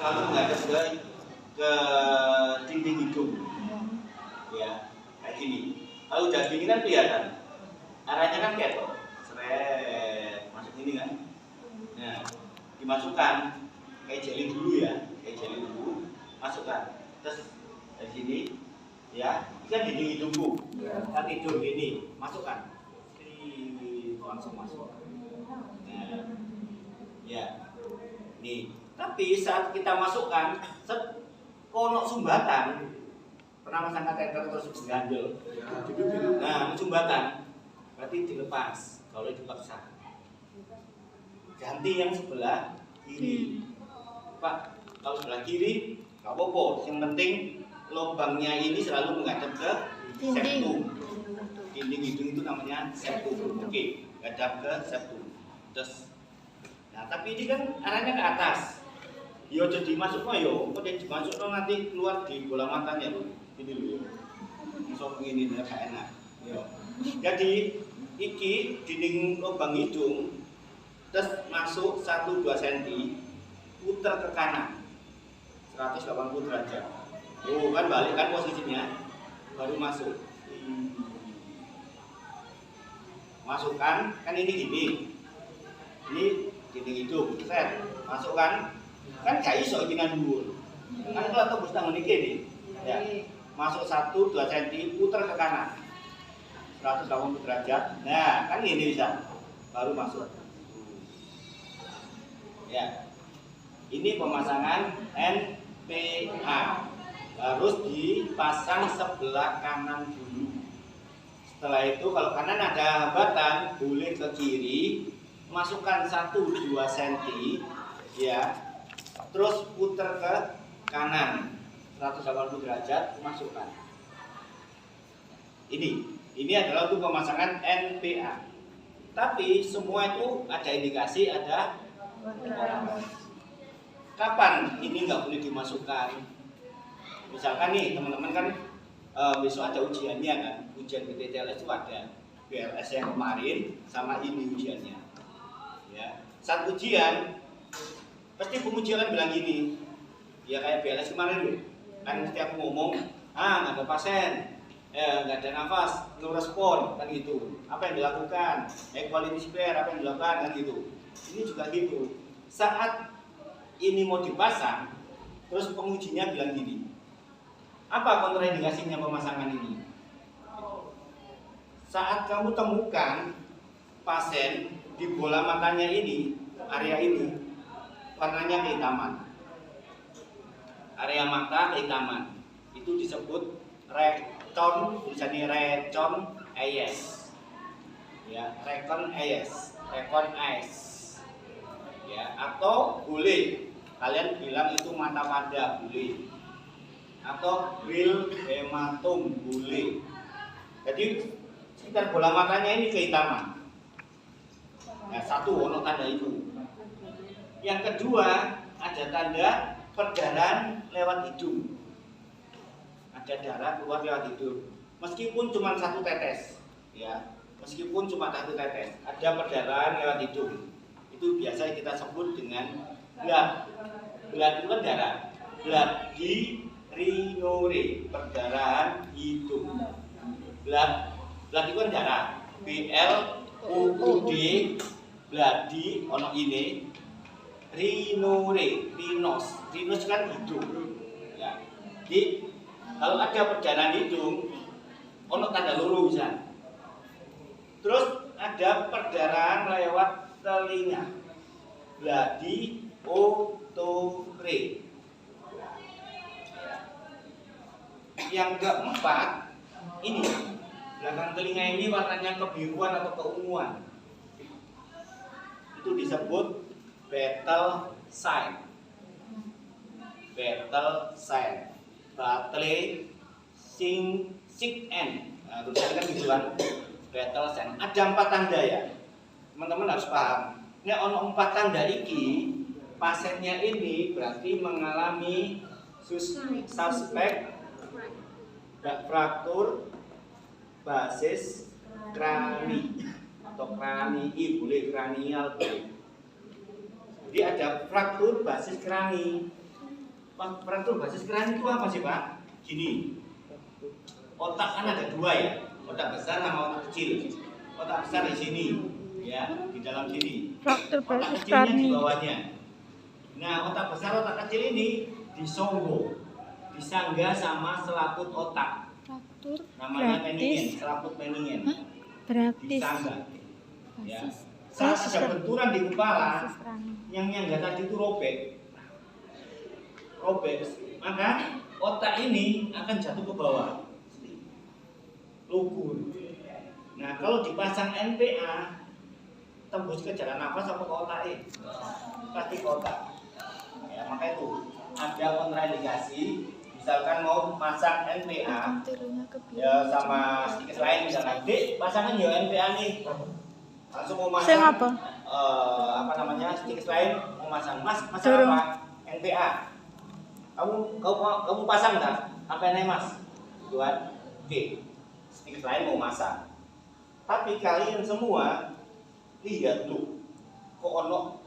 selalu menghadap ke dinding hidung, ya kayak gini. Kalau udah gini kan kelihatan, arahnya kan ketok, seret masuk ini kan. Nah, dimasukkan kayak jeli dulu ya, kayak jeli dulu, masukkan. Terus dari sini, ya, ini kan dinding hidungku, kan tidur gini, masukkan, langsung masuk. Nah, ya, nih. Tapi saat kita masukkan, kono sumbatan, pernah masang kateter terus ganjel. Nah, sumbatan, berarti dilepas. Kalau dipaksa, ganti yang sebelah kiri. Pak, kalau sebelah kiri nggak apa-apa. Yang penting lubangnya ini selalu menghadap ke septum. Dinding hidung itu namanya septum. Oke, menghadap ke septum. Terus, nah tapi ini kan arahnya ke atas. Yo jadi masuk no yo, kok dimasuk no nanti keluar di bola matanya loh. Ini dulu. Masuk begini gak enak. Yo. Jadi iki dinding lubang hidung terus masuk 1-2 cm, putar ke kanan 180 derajat. Oh kan balik kan posisinya, baru masuk. Masukkan kan ini gini. Ini dinding hidung, set, masukkan. Kan gak iso iki nang dhuwur. Kan kalau tembus tangan iki nih. Ya. Masuk 1-2 cm, putar ke kanan 180 derajat. Nah, kan ini bisa. Baru masuk. Ya. Ini pemasangan NPA. Harus dipasang sebelah kanan dulu. Setelah itu kalau kanan ada hambatan, boleh ke kiri, masukkan 1-2 cm ya. Terus putar ke kanan 180 derajat, masukkan. Ini adalah untuk pemasangan NPA. Tapi semua itu ada indikasi, ada kapan ini nggak boleh dimasukkan. Misalkan nih teman-teman kan besok ada ujiannya kan, ujian PTTLS itu ada BLS yang kemarin sama ini ujiannya. Ya, saat ujian pasti penguji akan bilang gini, ya kayak BLS kemarin loh, kan setiap ngomong, nggak ada pasien, nggak ada nafas, no respon, kan gitu. Apa yang dilakukan? Quality spare, apa yang dilakukan, kan gitu. Ini juga gitu. Saat ini mau dipasang, terus pengujinya bilang gini, apa kontraindikasinya pemasangan ini? Saat kamu temukan pasien di bola matanya ini, area ini, warnanya kehitaman, area mata kehitaman, itu disebut recon, tulisannya recon eyes, ya recon eyes, ya, atau boleh kalian bilang itu mata pada, boleh, atau real hematom, boleh. Jadi sekitar bola matanya ini kehitaman. Nah, satu ono tanda itu. Yang kedua, ada tanda perdarahan lewat hidung. Ada darah keluar lewat hidung. Meskipun cuma 1 tetes, ya. Meskipun cuma 1 tetes, ada perdarahan lewat hidung. Itu biasa kita sebut dengan blood. Blood itu kan darah. Blood di rinore, perdarahan hidung. Blood itu kan darah. BLUUD, bloody ono ini. Rinore, rinos kan hidung. Ya. Jadi kalau ada perdarahan hidung, ono tanda loro bisa. Terus ada perdarahan lewat telinga, bloody otore. Yang keempat, ini belakang telinga ini warnanya kebiruan atau keunguan. Itu disebut battle sign. Battle sick end. Nah, tulisannya kan gitu kan. Battle sign. Ada 4 tanda ya. Teman-teman harus paham. Ini ono 4 tanda iki, pasiennya ini berarti mengalami suspek fraktur basis krani atau kranii, boleh kranial boleh. Jadi ada fraktur basis krani. Fraktur basis keran itu apa sih Pak? Gini, otak kan ada dua ya, otak besar sama otak kecil. Otak besar di sini, ya, di dalam sini. Fraktur Otak basis kecilnya di keran. bawahnya. Nah, otak besar, otak kecil ini disonggo, disangga sama selaput otak. Fraktur Namanya meningen, gratis. selaput meningen. Gratis. Disangga. Ya. Basis. Saat Basis ada benturan di kepala, basis keran. yang nyangga tadi itu robek, maka otak ini akan jatuh ke bawah, lugur. Nah, kalau dipasang NPA, tembus ke jalan nafas apa ke otak ini? Pasti ke otak. Ya, maka itu ada kontraindikasi. Misalkan mau pasang NPA, ya sama stikes lain misalkan, Dek, pasangan ya NPA nih. Langsung mau masang apa namanya stikes lain mau masang, Mas pasang apa? NPA. Kamu pasang nggak? Sampai nih Mas, tuan. Oke, stikes lain mau masang. Tapi kalian semua lihat tuh, kok ono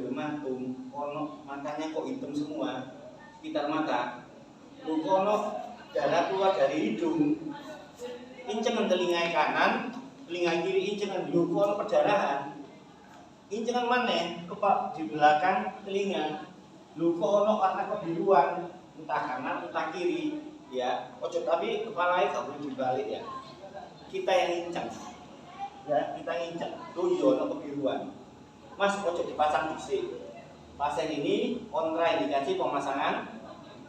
matung, ono matanya kok hitam semua, sekitar mata. Kok ono darah keluar dari hidung, incengan telinga kanan, telinga kiri incengan, kok ono perdarahan. Incengan mana? Kepak di belakang telinga. Kok ono warna kebiruan, entah kanan, entah kiri, ya. Ojo tapi kepalanya gak boleh dibalik ya. Kita yang inceng. Ya, kita nginjak. Tuh iya ono kebiruan. Mas ojo dipasang dhisik. Pasien ini kontraindikasi pemasangan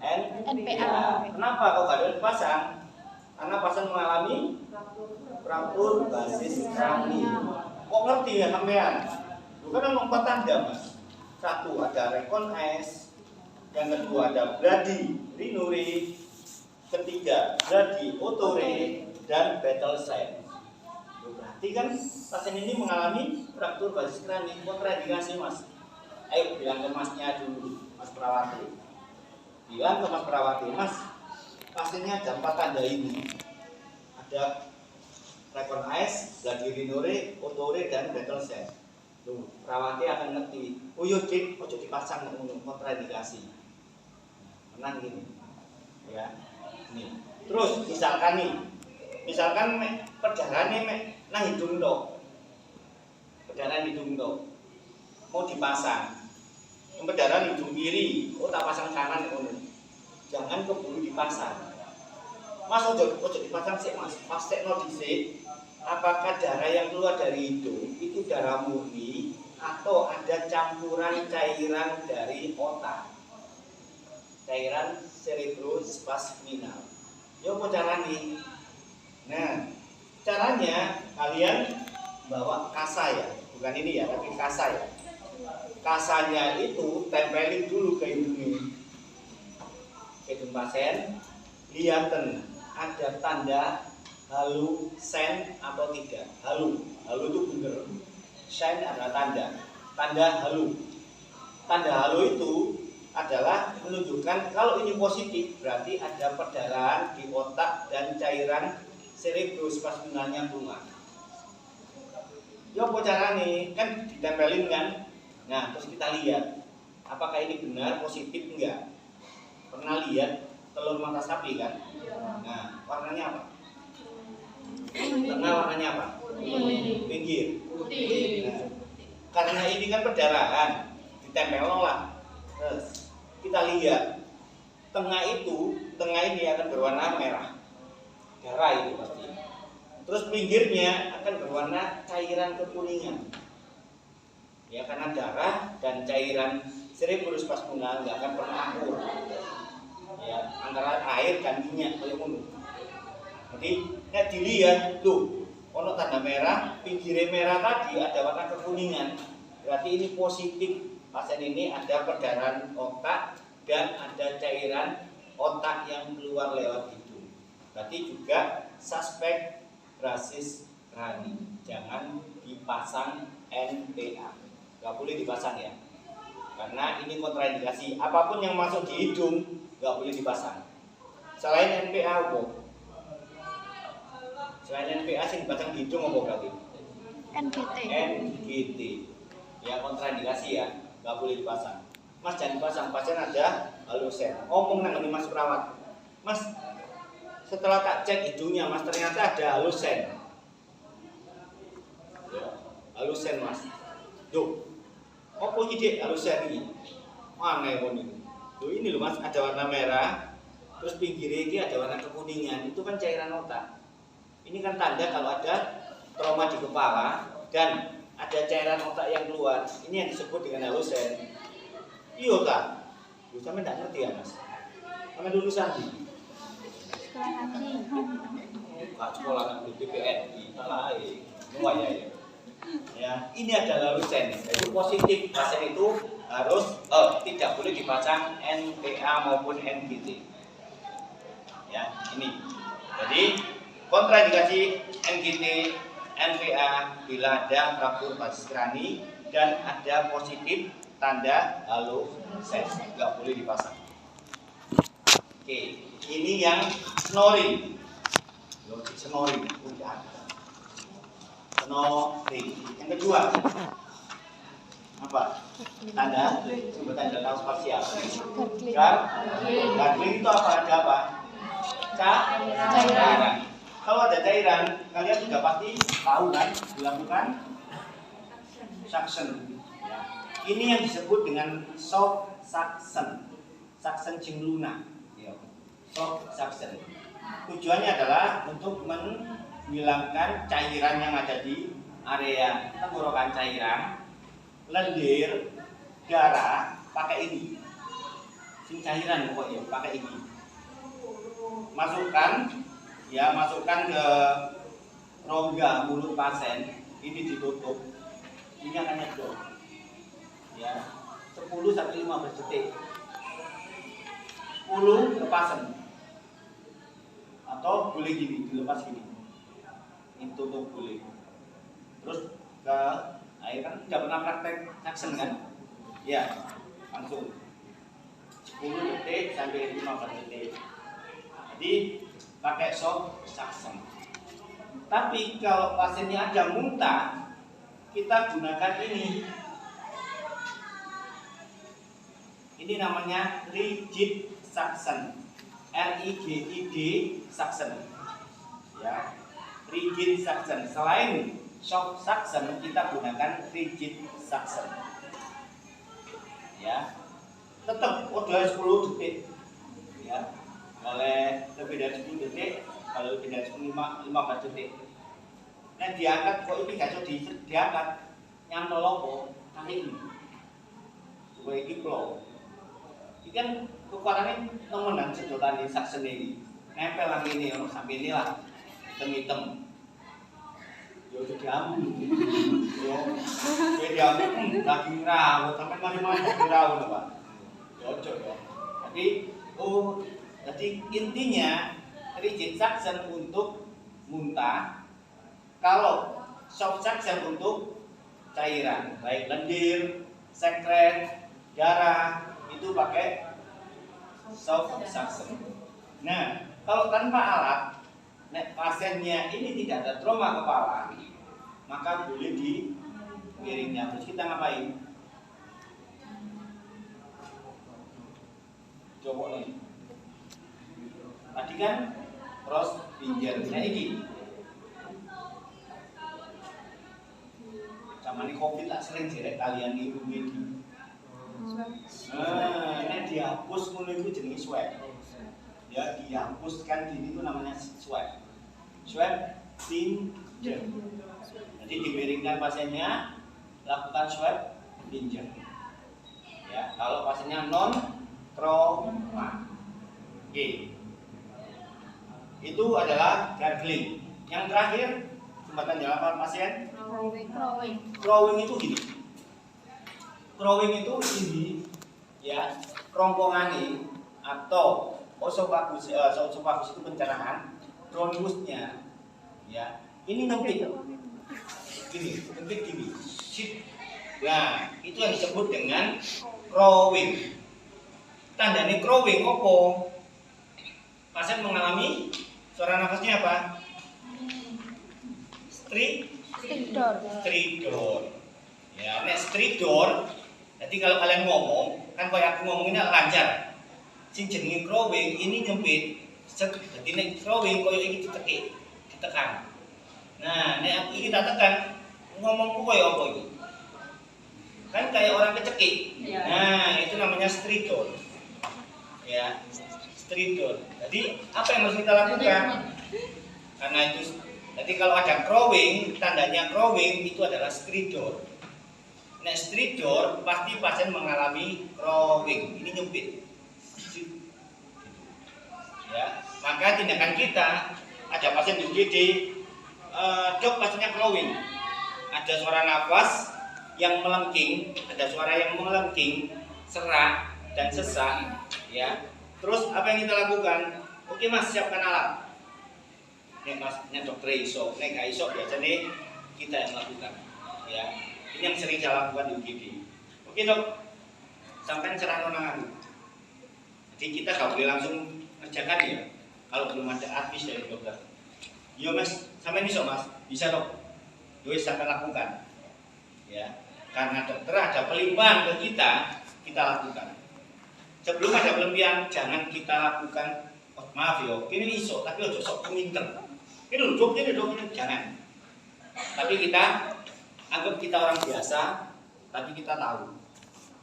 NPA. Kenapa kok gak ada dipasang? Karena pasien mengalami fraktur basis krani. Kok ngerti ya sampean? Bukan ada 4 tanda, Mas. Satu ada rekon S, yang kedua ada brady rinure, ketiga brady otore, dan battle sign. Berarti kan pasien ini mengalami fraktur basis krani, kontraindikasi Mas. Ayo bilang ke Masnya dulu, Mas Perawati. Bilang ke Mas Perawati, Mas, pasiennya ada 4 tanda ini. Ada rekon S, brady rinure, otore, dan battle sign. Tuh, perawati akan ngerti. Oh yo Dik, ojo dipasang kontraindikasi. Menang gini. Ya. Nih. Terus misalkan perdarahannya nah hidung tok. Perdarahan hidung tok. Mau dipasang. Perdarahan hidung kiri, oh tak pasang kanan ngono. Jangan keburu dipasang. Mas ojo dipasang sih Mas. Pastekno dhisik. Apakah darah yang keluar dari hidung itu darah murni atau ada campuran cairan dari otak, cairan cerebrospasminal? Yo mau caranya? Nah, caranya kalian bawa kasa ya, bukan ini ya, tapi kasa ya. Kasanya itu tempelin dulu ke hidungnya, ke hidung pasien, lihatin ada tanda halu, sen atau tidak. Halu itu bener. Sen adalah tanda halu. Tanda halu itu adalah menunjukkan kalau ini positif berarti ada perdarahan di otak dan cairan cerebrospasminalnya keluar. Yo apa carane? Kan ditempelin kan. Nah, terus kita lihat apakah ini benar positif enggak. Pernah lihat telur mata sapi kan? Nah, warnanya apa? Tengah warnanya apa? Pinggir. Nah, karena ini kan perdarahan, ditempel lah. Terus kita lihat tengah ini akan berwarna merah, darah itu pasti. Terus pinggirnya akan berwarna cairan kekuningan. Ya karena darah dan cairan cerebrospasminal nggak akan pernah akur. Ya antara air dan minyak kayak ngono. Jadi nek dilihat tuh ono tanda merah, pinggirnya merah tadi ada warna kekuningan. Berarti ini positif. Pasien ini ada perdarahan otak dan ada cairan otak yang keluar lewat hidung. Berarti juga suspek basis krani. Jangan dipasang NPA. Gak boleh dipasang ya. Karena ini kontraindikasi. Apapun yang masuk di hidung gak boleh dipasang. Selain NPA apa? Selain NPA sih dipasang di hidung apa berarti? NGT. Ya kontraindikasi ya, nggak boleh dipasang. Mas jangan dipasang, pasien ada halusen. Ngomong nang Mas perawat. Mas, setelah tak cek hidungnya Mas, ternyata ada halusen. Ya, halusen Mas. Duh, apa ini dek halusen ini? Mana yang ini? Duh, ini loh Mas, ada warna merah, terus pinggirnya ini ada warna kekuningan. Itu kan cairan otak. Ini kan tanda kalau ada trauma di kepala dan ada cairan otak yang keluar. Ini yang disebut dengan halusen. Iya tak? Lu sampe nggak ngerti ya Mas? Sampe lulusan di? Sekolah lagi. Kak sekolah di PPNI, salah ya. Ya, ini adalah halusen. Itu positif. Pasien itu harus tidak boleh dipasang NPA maupun NGT. Ya, ini. Jadi kontraindikasi NGT, NPA bila ada fraktur basis krani dan ada positif tanda halusen, nggak boleh dipasang. Oke, ini yang snoring. Logik snoring, snoring. Yang kedua, apa? Tanda, sebutan tanda spasial. Gargling itu apa? Ada apa? Cairan. Kalau ada cairan, kalian sudah pasti tahu kan? Dilakukan suction. Ya. Ini yang disebut dengan soft suction, suction cingluna. Ya. Soft suction. Tujuannya adalah untuk menghilangkan cairan yang ada di area tenggorokan cairan, lendir, darah, pakai ini. Sing cairan pokoknya pakai ini. Masukkan ke rongga mulut pasien, ini ditutup. Ini akan nyedot. Ya, 10 sampai 15 detik. 10 lepasan. Atau boleh gini, dilepas gini. Ini tutup boleh. Terus ke air kan tidak pernah praktek suction kan? Ya, langsung 10 detik sampai 15 detik. Jadi pakai soft suction. Tapi kalau pasiennya ada muntah, kita gunakan ini. Ini namanya rigid suction. RIGID suction. Ya. Rigid suction. Selain soft suction, kita gunakan rigid suction. Ya. Tetap udah 10 detik. Ya. Oleh lebih dari 10 detik, kalau lebih dari 15 detik. Nah diangkat, kok ini gak bisa diangkat. Nyantol apa? Kali ini. Coba ini flow. Ini kan kekuatannya temenan sedotan di suction ini. Nempel lagi ini, sampai ini lah. Hitam-hitam. Ya udah diambil. Ya diambil, daging rawon. Sampai mari-mari daging rawon Pak. Cocok ya. Jadi intinya rigid suction untuk muntah, kalau soft suction untuk cairan, baik lendir, sekret, darah, itu pakai soft suction. Nah, kalau tanpa alat, pasiennya ini tidak ada trauma kepala, maka boleh dimiringnya. Terus kita ngapain? Coba nih. Tadi kan cross pinggir, nah ini zaman ini COVID tak sering direk kalian di rumah. Ini dihapus menunggu jenis swab. Ya dihapuskan gini itu namanya swab. Swab pinggir. Jadi dimiringkan pasiennya, lakukan swab pinggir. Ya kalau pasiennya non trauma. Oke. Itu adalah gargling. Yang terakhir, jembatan jalan pasien. Crowing itu gini. Crowing itu ini, ya, kerongkongan atau osofagus itu pencerahan, bronkusnya, ya. Ini nyempit, gini. Nah, itu yang disebut dengan crowing. Tandanya crowing apa? Pasien mengalami suara nafasnya apa? Stridor. Ya, stridor. Jadi kalau kalian ngomong, kan kalau aku ngomonginnya lancar. sing jenenge crowing ini nyempit. Jadi nek crowing koyo iki dicekik, ditekan. Nah, nek aku iki tak tekan, ngomongku koyo apa iki? Kan kayak orang kecekik. Nah, itu namanya stridor. Ya, stridor. Jadi apa yang harus kita lakukan? Karena itu, jadi kalau ada crowing, tandanya crowing itu adalah stridor. Nek stridor pasti pasien mengalami crowing. Ini nyempit. Ya, maka tindakan kita ada pasien di UGD, dok pasiennya crowing, ada suara nafas yang melengking, ada suara yang melengking, serak dan sesak, ya. Terus apa yang kita lakukan? Oke mas, siapkan alat. Nek masnya dokter iso, nek gak iso biasanya kita yang lakukan, ya. Ini yang sering saya lakukan di UGD. Oke dok, sampai cerah nonangan. Jadi kita gak boleh langsung kerjakan ya kalau belum ada advis dari dokter. Yo mas, sampai iso mas, bisa dok. Yo sampai lakukan, ya. Karena dokter ada pelimpahan ke kita lakukan. Sebelum ada pelimpahan, jangan kita lakukan. Oh, maaf yo, ini iso, tapi ojo sok pinter. Ini dok, jangan. Tapi kita anggap kita orang biasa, tapi kita tahu,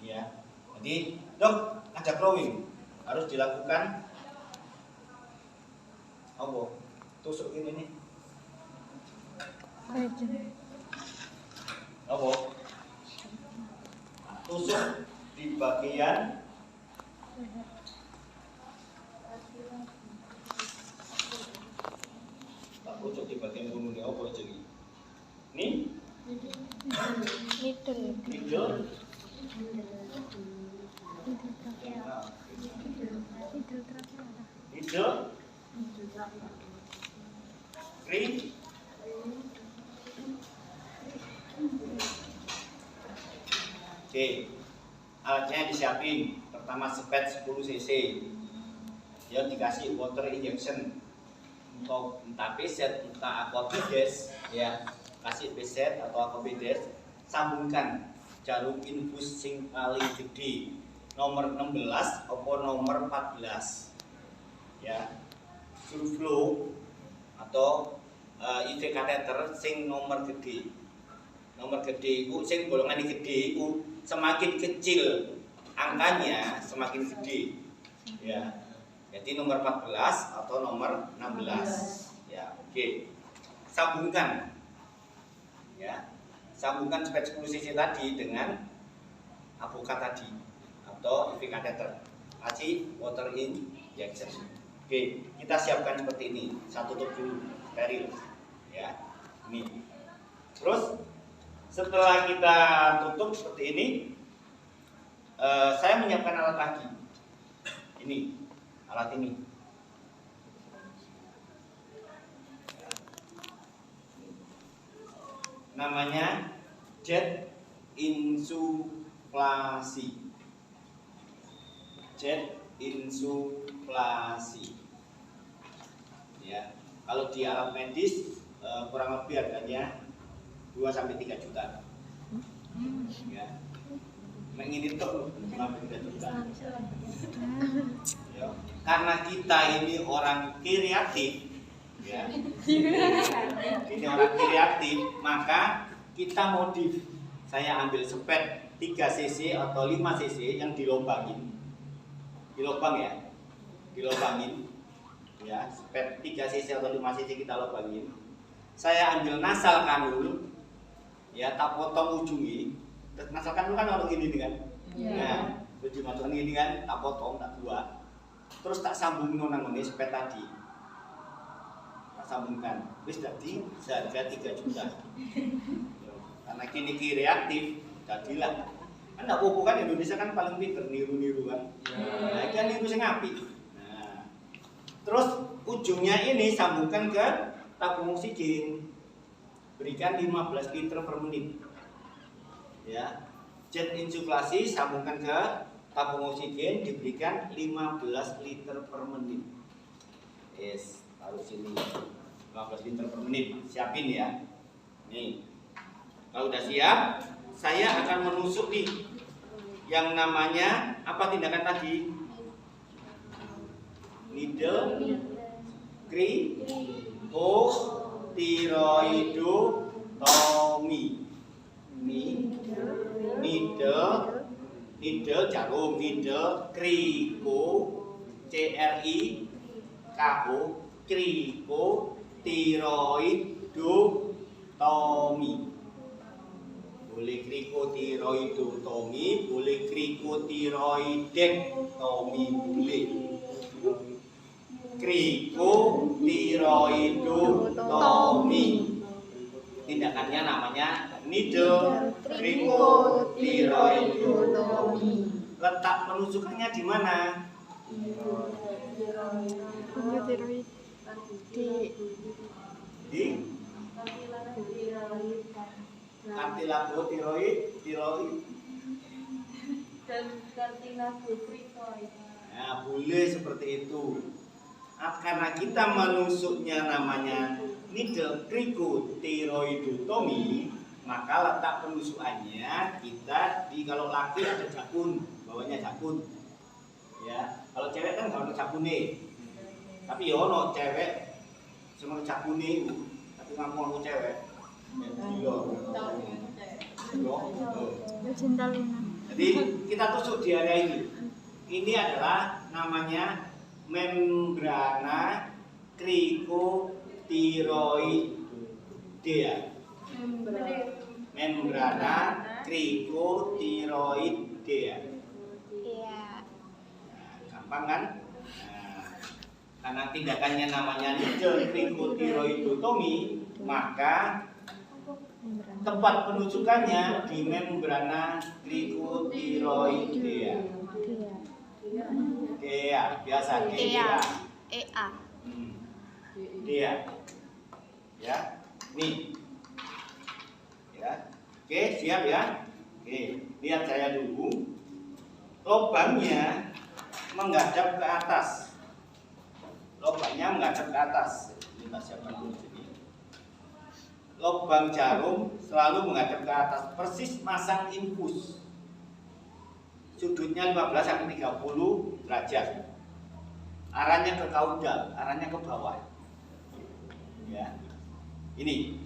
ya. Jadi dok, ada crowing, harus dilakukan. Apa? Tusuk ini nih. Apa? Tusuk di bagian tusuk di bagian bumbunya apa jadi? Nih? Hidung. Hidung. Kering. Oke, alatnya disiapin. Pertama spet 10 cc. Ya dikasih water injection untuk entah PZ, entah aquapides, ya kasih PZ atau aquapides. Sambungkan jarum infus sing paling gede nomor 16 atau nomor 14, ya. Surflow atau IV kateter sing nomor gede itu sing golongan gede itu semakin kecil angkanya semakin gede, ya. Jadi nomor 14 atau nomor 16, ya. Oke, sambungkan, ya. Sambungkan spek 10 cc tadi dengan avokat tadi atau IV kateter, kasih water injection. Oke, kita siapkan seperti ini. Satu tutup dulu, steril, ya. Ini. Terus setelah kita tutup seperti ini, saya menyiapkan alat lagi. Ini, alat ini. Namanya jet insuflasi. Jet insuflasi, ya. Kalau di alat medis kurang lebih harganya 2-3 juta, ya. Mengini tuh 2-3 juta, ya. Karena kita ini orang kreatif, ya. Ini orang kreatif, maka kita modif. Saya ambil spet 3 cc atau 5 cc yang dilobangin. Dilobang ya, dilobangin, ya. Spet 3 cc atau 5 cc kita lobangin. Saya ambil nasal kanul, ya, tak potong ujungnya. Nasal kanul kan orang ini kan, nah, ujung masukkan ini kan, tak potong, tak buat. Terus tak sambungin nang ini spet tadi, tak sambungkan. Wis tadi seharga 3 juta. Karena kini kreatif, jadilah. Kan enggak apa-apa kan, Indonesia kan paling pinter niru-niru kan. Nah, kan niru sing apik. Nah, terus ujungnya ini sambungkan ke tabung oksigen. Berikan 15 liter per menit. Ya. Jet insuflasi sambungkan ke tabung oksigen, diberikan 15 liter per menit. Yes, taruh sini. 15 liter per menit. Siapin ya. Nih. Kalau udah siap, saya akan menusuk nih yang namanya apa tindakan tadi? krikotiroidotomi. Needle jarum, needle kriko krikotiroidotomi. Boleh krikotiroidotomi, boleh krikotiroidektomi, boleh. Krikotiroidotomi. Tindakannya namanya needle krikotiroidotomi. Letak penusukannya di mana? Tiroid Di kartilago tiroid. Dan kartilago krikoid. Nah, boleh seperti itu. Karena kita menusuknya namanya needle krikotiroidotomi, maka letak penusukannya kita di, kalau laki ada jakun, bawahnya jakun. Ya, kalau cewek kan kalau jakun nih. Tapi yo no cewek cuma jakun nih, tapi ngaku cewek. Ya, gila. Cinta Luna. Jadi kita tusuk di area ini. Ini adalah namanya membrana krikotiroidea. Membrana krikotiroidea. Iya. Nah, gampang kan? Nah, karena tindakannya namanya needle krikotiroidotomi, maka tempat penusukannya di membrana krikotiroidea. Dea, biasa Iya. dea. EA. Dea. Ya, nih. Ya. Oke, siap ya. Oke, lihat saya dulu. Lubangnya menghadap ke atas. Lubangnya menghadap ke atas. Kita siapkan dulu sini. Lubang jarum selalu menghadap ke atas, persis masang infus. Sudutnya 15 sampai 30 derajat. Arahnya ke kaudal, arahnya ke bawah. Ya. Ini.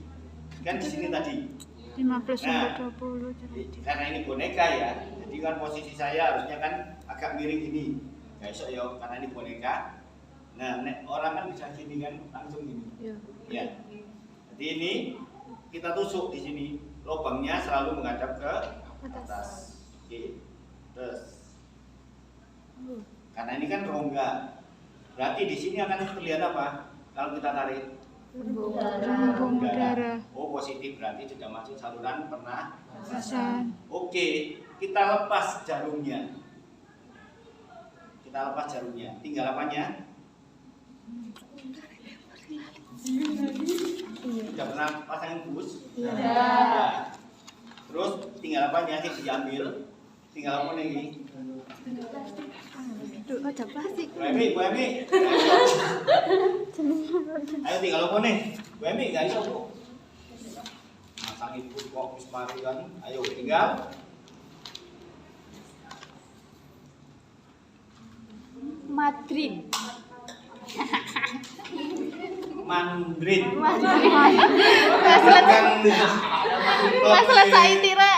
Kan di sini tadi. 15 sampai Nah, 20. karena ini boneka ya. Jadi kan posisi saya harusnya kan agak miring gini. Ya esok ya, karena ini boneka. Nah, orang kan bisa gini kan, langsung gini. Iya. Ya. Jadi ini kita tusuk di sini. Lubangnya selalu menghadap ke atas. Oke. Terus. Karena ini kan rongga. Berarti di sini akan terlihat apa? Kalau kita tarik Lambung darah. Oh, positif, berarti sudah masuk saluran pernafasan. Pernafasan. Oke, kita lepas jarumnya. Tinggal apanya? Sudah pernah pasang infus? Iya. Ya. Terus tinggal apanya sih diambil? Tinggal apa nih? Duh, ada plastik. Bu Emi. Ayo tinggal apa nih? Bu Emi, gak iso, Bu. Masang infus kok wis mari kan. Ayo tinggal. Madrid. Mandrin. Mas selesai tira.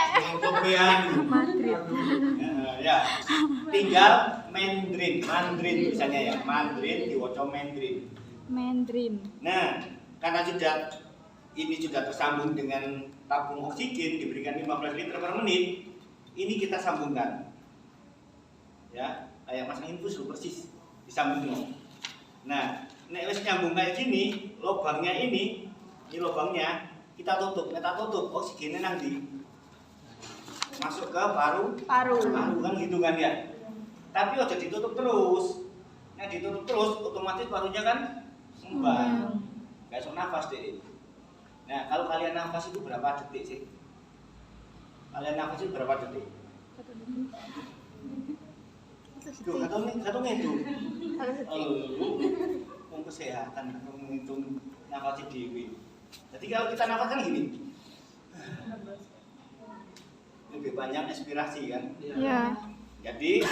Madrid. Ya. Tinggal Mandrin misalnya ya. Mandrin diwaca Mandrin. Mandarin. Nah, karena ini sudah tersambung dengan tabung oksigen diberikan 15 liter per menit, ini kita sambungkan. Ya, kayak masang infus persis disambung dulu. Nah, nek wis nyambung kayak gini, lubangnya ini lubangnya kita tutup, oksigennya nanti masuk ke paru kan gitu kan ya. Tapi udah ditutup terus. Nah, ditutup terus otomatis parunya kan ngembang. Gak iso nafas deh. Nah, kalau kalian nafas itu berapa detik sih? Kalian nafas itu berapa detik? Duh, satu ngitung. Kesehatan menghitung nafas dewi. Jadi kalau kita nafas kan gini. Lebih banyak inspirasi kan? Iya. Jadi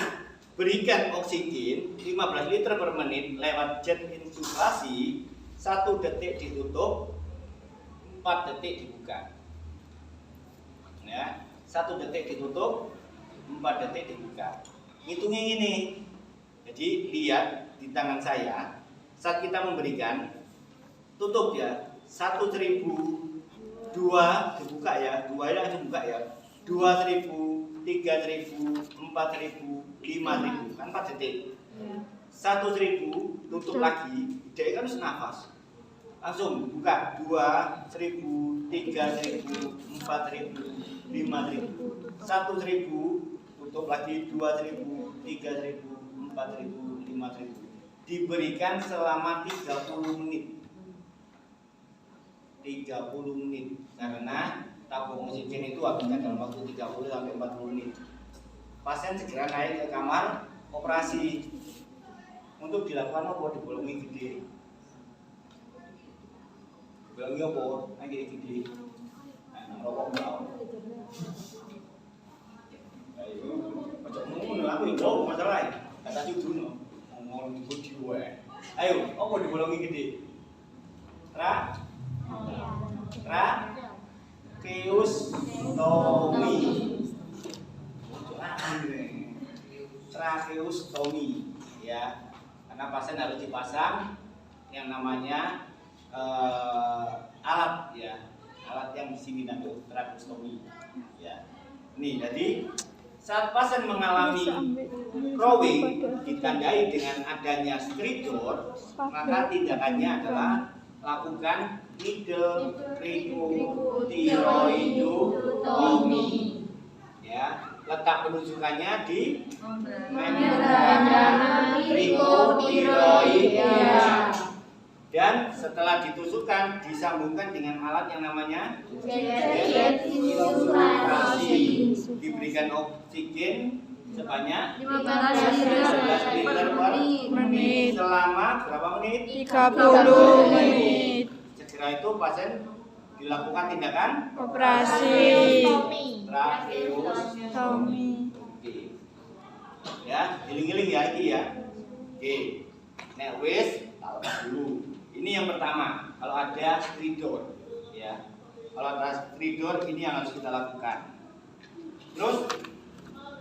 berikan oksigen 15 liter per menit lewat jet insuflasi, 1 detik ditutup, 4 detik dibuka. Ya, 1 detik ditutup, 4 detik dibuka. Hitungnya ini. Jadi lihat di tangan saya saat kita memberikan, tutup ya, 1.000, 2 dibuka ya, 2 yang dibuka ya, 2.000, 3.000, 4.000, 5.000, kan 4 detik. 1.000 tutup lagi, dia kan harus nafas. Langsung buka 2.000, 3.000, 4.000, 5.000, 1.000 tutup lagi 2.000, 3.000, 4.000, 5.000. Diberikan selama 30 menit. 30 menit karena tabung oksigen itu habisnya dalam waktu 30 sampai 40 menit. Pasien segera naik ke kamar operasi. Untuk dilakukan apa? Dibolongi gede. Dibolongi apa? Lagi gede. Nah, rokok mau. Ayo, macam ngono aku yo masalah. Kata juduno. Ngomong budi wae. Ayo, apa dibolongi gede? Tracheostomy. Tracheostomy ya. Karena pasien harus dipasang yang namanya alat ya. Alat yang di sini namanya tracheostomy ya. Nih, jadi saat pasien mengalami crowing ditandai dengan adanya stridor, maka tindakannya adalah lakukan needle cricothyroidotomy. Ya, letak penunjukannya di membrana cricothyroidea. Dan setelah ditusukkan disambungkan dengan alat yang namanya jet insuflasi. Diberikan oksigen sebanyak 15 liter per menit selama berapa menit? 30 menit. Setelah itu pasien dilakukan tindakan Operasi. tracheostomy. Oke. Ya, giling-giling ya iki ya. Oke. Nek wis tak dulu. Ini yang pertama, kalau ada stridor ya. Kalau ada stridor ini yang harus kita lakukan. Terus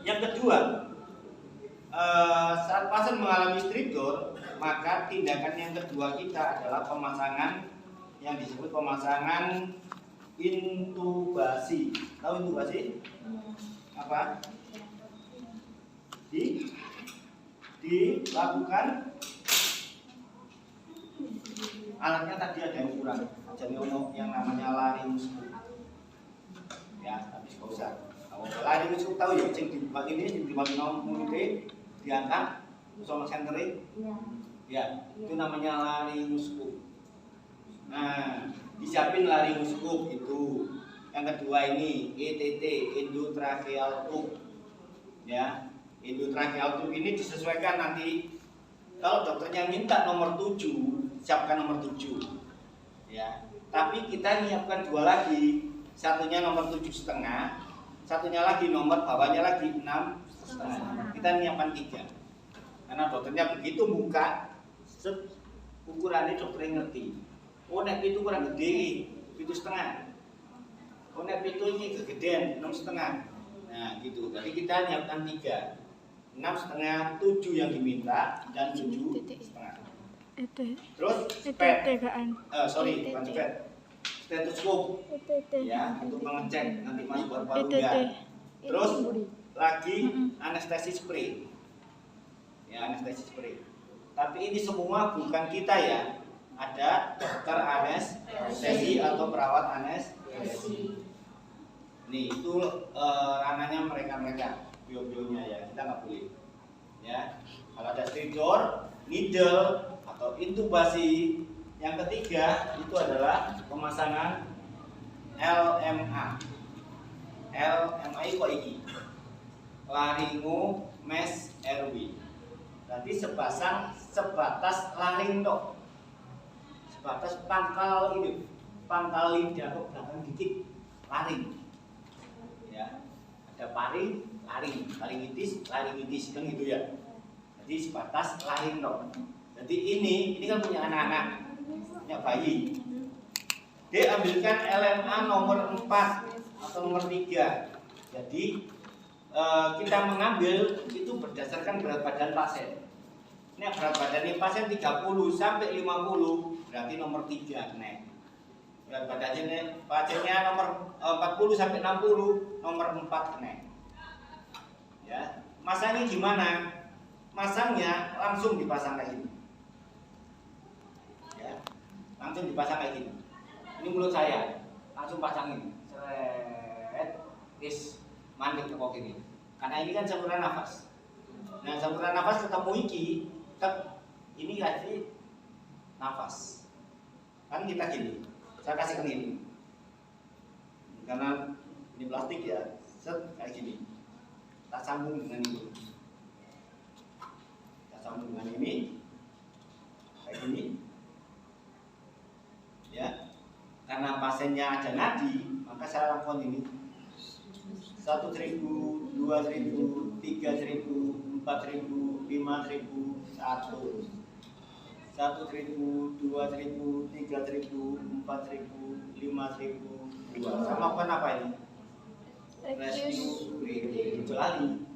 yang kedua, saat pasien mengalami stridor, maka tindakan yang kedua kita adalah pemasangan yang disebut pemasangan intubasi. Tahu intubasi? Apa? Dilakukan. Alatnya tadi ada yang kurang. Jadi yang namanya laryngoscope. Ya, habis kau usah. Kalau laryngoscope tahu ya, cek dibuka ini, dibuka mulutnya, diangkat, sama sentering. Ya, itu namanya laryngoscope. Nah, disiapin laryngoscope itu. Yang kedua ini ETT, endotracheal tube. Ya, endotracheal tube ini disesuaikan nanti. Kalau dokternya minta nomor 7, siapkan nomor 7 ya, tapi kita nyiapkan 2 lagi, satunya nomor 7,5, satunya lagi nomor bawahnya lagi 6,5. Kita nyiapkan 3 karena dokternya begitu buka ukurannya dokternya ngerti. Oh nek itu kurang gede, 7,5. Oh nek itu ini kegedean 6,5. Nah gitu, jadi kita nyiapkan 3, 6,5, 7 yang diminta dan 7,5. Terus bukan stetoskop ya untuk mengecek nanti masuk paru-paru enggak. Terus lagi anestesi spray ya, anestesi spray. Tapi ini semua bukan kita ya, ada dokter anestesi atau perawat anestesi. Nih itu ranahnya mereka bio-bionya ya, kita nggak boleh ya. Kalau ada stridor, needle atau intubasi. Yang ketiga itu adalah pemasangan LMA. LMA kok iki? Laryngo mesh airway. Berarti sebatas laring tok. Sebatas pangkal ini, pangkal lidah kok belakang dikit laring. Ya. Ada paring, laring, laringitis kan gitu ya. Jadi sebatas lahir dong. Jadi ini kan punya anak-anak, punya bayi. Dia ambilkan LMA nomor 4 atau nomor 3. Jadi kita mengambil itu berdasarkan berat badan pasien. Ini berat badannya pasien 30 sampai 50, berarti nomor 3 nek. Berat badannya pasiennya nomor 40 sampai 60, nomor 4 nek. Ya, masangnya gimana? Masangnya langsung dipasang kayak gini. Ya, langsung dipasang kayak gini. Ini mulut saya, langsung pasangin. Seret, wis mandek ke kok ini. Karena ini kan saluran nafas. Nah, saluran nafas ketemu iki, ini kasih nafas. Kan kita gini. Saya kasihkan ini. Karena ini plastik ya, set kayak gini. Tak sambung dengan ini. Tak sambung dengan ini. Kayak gini. Ya. Karena pasiennya ada nadi, maka saya lakukan ini 1.000, 2.000, 3.000, 4.000, 5.000, 1, 1.000, 2.000, 3.000, 4.000, 5.000, 2. Saya lakukan apa ini? Rescue breathing. Kecuali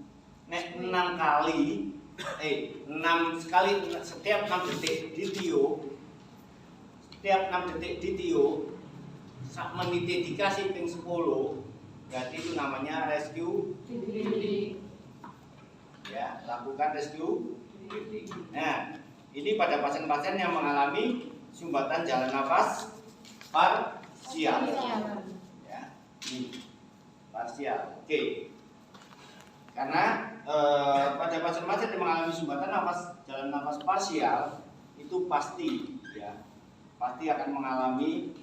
nek 6 kali, 6 sekali setiap 6 detik di tio, setiap 6 detik di tio. Sak menit dikasih ping 10, berarti itu namanya rescue breathing. Ya, lakukan rescue breathing. Nah, ini pada pasien-pasien yang mengalami sumbatan jalan nafas parsial. Ya, ini parsial. Oke. Karena pada pasien-pasien yang mengalami sumbatan jalan nafas parsial itu pasti akan mengalami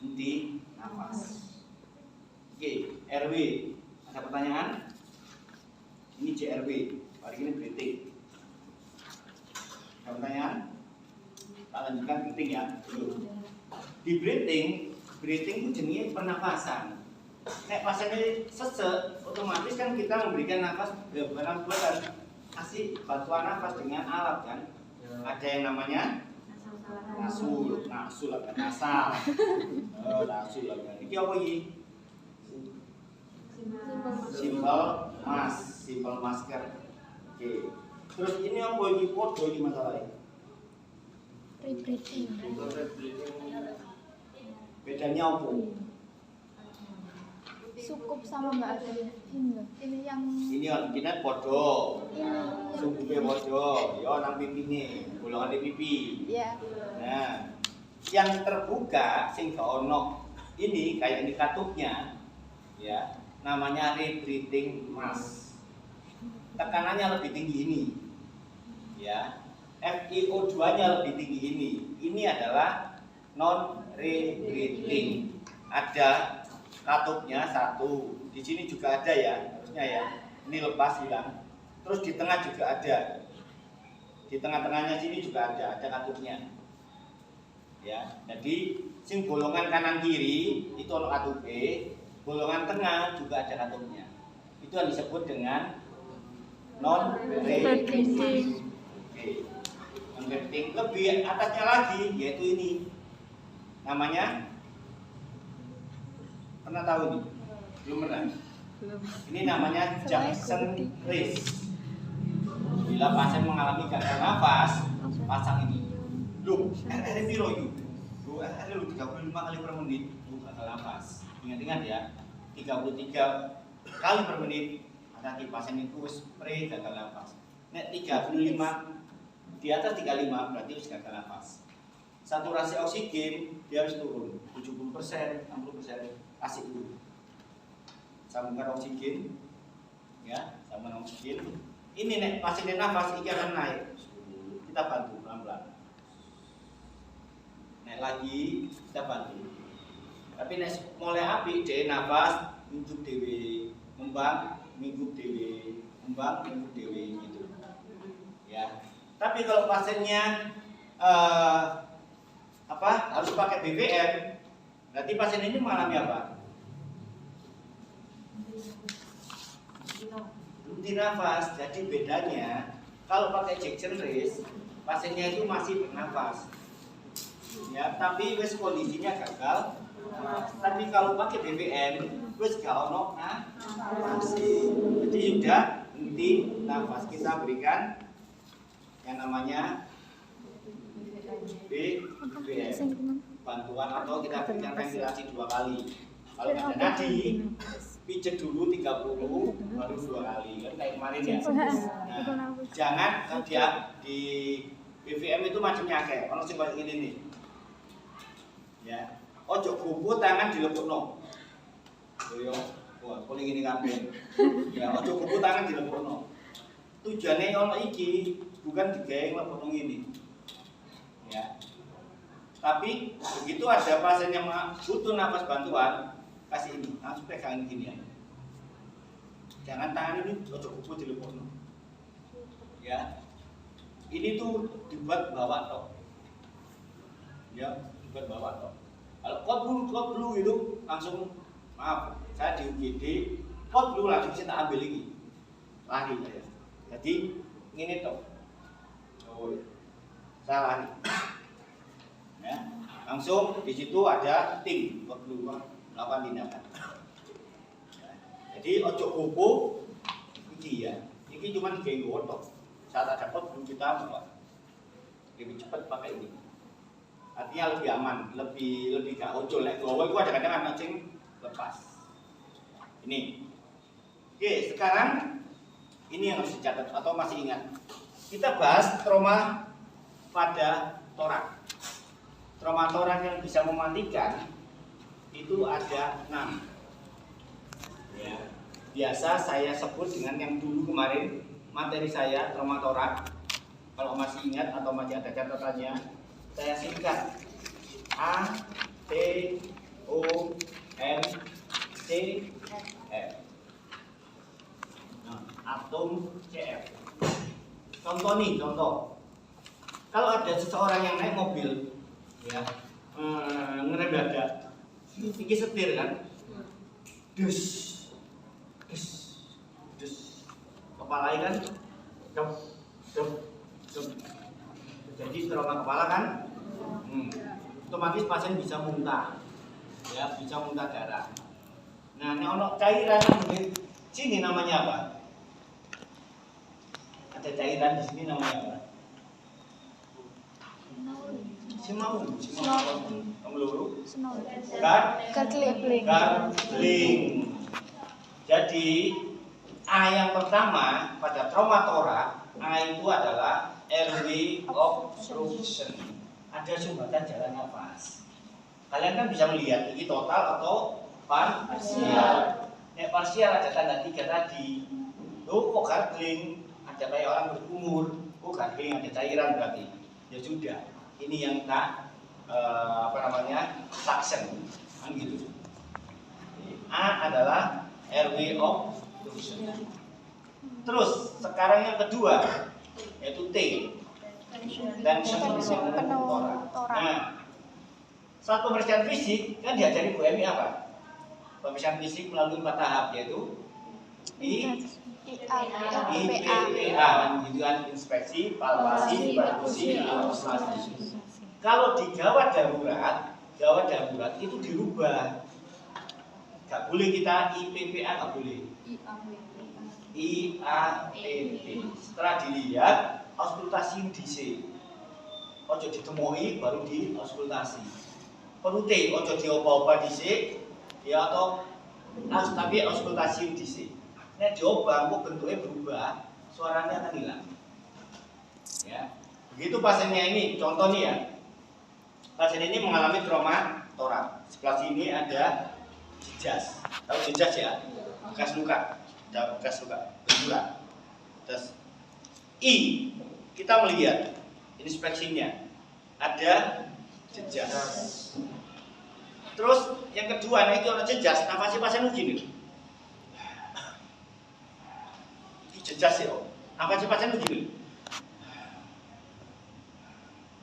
henti nafas. Oke, RW. Ada pertanyaan? Ini JRW. Hari ini breathing. Ada pertanyaan? Kita lanjutkan breathing ya. Di breathing itu jenis pernafasan. Nek pasiennya sesek, otomatis kan kita memberikan nafas bukan kasih bantuan nafas dengan alat kan. Ada yang namanya nasul atau nasal. Nasul kan. Iki apa iki? Simple masker. Oke. Terus ini apa iki? Podo iki masalahnya. Rebreathing. Bedanya apa? Cukup sama nggak ada ini yang Ini podo. Sukupnya podo. Yo nang pipine, golongan pipi. ya. Nah, yang terbuka sing gak ono ini kayak ini katupnya, ya, namanya rebreathing mask. Tekanannya lebih tinggi ini, ya. FiO2-nya lebih tinggi ini. Ini adalah non rebreathing. Ada katupnya satu. Di sini juga ada ya, harusnya ya. Ini lepas hilang. Terus di tengah juga ada. Di tengah-tengahnya sini juga ada katupnya. Ya, jadi sing golongan kanan kiri itu ono katup B, golongan tengah juga ada katupnya. Itu yang disebut dengan non rebreathing. Oke. Non rebreathing lebih atasnya lagi yaitu ini. Namanya pernah tahu nih? Belum pernah. Ini namanya Jackson Race. Bila pasien mengalami gagal nafas, pasang ini. Loh, ada piro yuk? Ada 35 kali per menit, gagal nafas. Ingat-ingat ya, 33 kali per menit. Ada di pasien itu spray gagal nafas. Nek 35 di atas 35 berarti harus gagal nafas. Saturasi oksigen dia harus turun 70%, 60%. Kasih dulu. Sambungkan oksigen, ya, sambungkan oksigen. Ini nek pasiennya nafas ini akan naik. Kita bantu pelan-pelan. Naik lagi, kita bantu. Tapi nek mulai api, dia nafas, minggup dewe, ngembang, minggup dewe, ngembang, minggup dewe gitu. Ya. Tapi kalau pasiennya harus pakai BBM, berarti pasien ini mengalami apa? Henti nafas. Jadi bedanya Kalau pakai ejection race, pasiennya itu masih bernafas. Ya, tapi wes kondisinya gagal. Tapi kalau pakai BBM, wes gak ono masih. Jadi sudah henti nafas. Kita berikan yang namanya BBM, bantuan atau kita berikan ventilasi 2 kali. Kalau ada nadi, pijet dulu 30, baru 2 kali. Kan kayak kemarin ya. Nah, jangan dia di BVM itu macamnya kayak kalau seperti ini nih. Ya. Ojo kumpul tangan dilepukno. Yo, wah, paling ini kabeh. Ya, ojo kumpul tangan dilepukno. Tujuannya ono iki bukan digawe nglepukno ngene. Ya. Tapi begitu ada pasien yang butuh nafas bantuan, kasih ini, langsung pegang gini ya. Jangan tangan ini ojo kumpul dilepukno. Ya. Ini tuh dibuat bawa tok. Ya, dibuat bawa tok. Kalau kod itu langsung maaf, saya di UGD kod langsung saya ambil lagi. Lari saya. Jadi ini tok. Oh, saya lari. Ya, langsung di situ ada tim kod melakukan tindakan. Ya, jadi ojo kupu iki ya. Ini cuma digenggo tok. Saat ada kod kita lebih cepat pakai ini. Artinya lebih aman, lebih gak ojol. Lek gowo itu kadang-kadang mancing lepas. Ini. Oke, sekarang ini yang harus dicatat atau masih ingat. Kita bahas trauma pada torak. Trauma torak yang bisa mematikan itu ada 6. Ya. Biasa saya sebut dengan yang dulu kemarin materi saya trauma torak. Kalau masih ingat atau masih ada catatannya, saya singkat A T O M C F. Nah, atom CF. Contoh nih, contoh. Kalau ada seseorang yang naik mobil, ya, ngerem dada, ini setir kan, dus, dus, dus, kepala kan, dep, dep, dep. Jadi trauma kepala kan, otomatis pasien bisa muntah, ya, bisa muntah darah. Nah, ini ono cairan di sini namanya apa? Ada cairan di sini namanya apa? Simau, meluru, gargling. Jadi A yang pertama pada trauma torak, A itu adalah airway obstruction. Ada sumbatan jalan nafas. Kalian kan bisa melihat ini total atau parsial. Parsial ada tanda 3 tadi. Loh, kok gargling? Ada kayak orang berkumur. Oh, gargling ada cairan berarti. Ya sudah. Ini yang tak suction. Kan gitu. A adalah airway obstruction. Terus sekarang yang kedua yaitu T, tension torak. Nah, saat pemeriksaan fisik kan diajari Bu Emi apa? Pemeriksaan fisik melalui 4 tahap yaitu IPPA, gitu kan, inspeksi, palpasi, perkusi, auskultasi. Kalau di gawat darurat itu dirubah. Gak boleh kita IPPA, gak boleh. IAPP. Setelah dilihat, auskultasi DC. Ojo ditemoki baru di auskultasi. Perlu T, ojo dioba-oba DC, ya atau tapi auskultasi DC. Nek dioba, kok bentuknya berubah, suaranya akan hilang. Ya, begitu pasiennya ini, contoh nih ya. Pasien ini mengalami trauma torak. Sebelah sini ada jejas. Tahu jejas ya? Bekas luka. Bekas luka, benturan. Terus I, kita melihat inspeksinya ada jejas. Terus yang kedua, nah itu ada jejas. Nafasnya pasien begini. Ini jejas ya. Nafasnya pasien begini.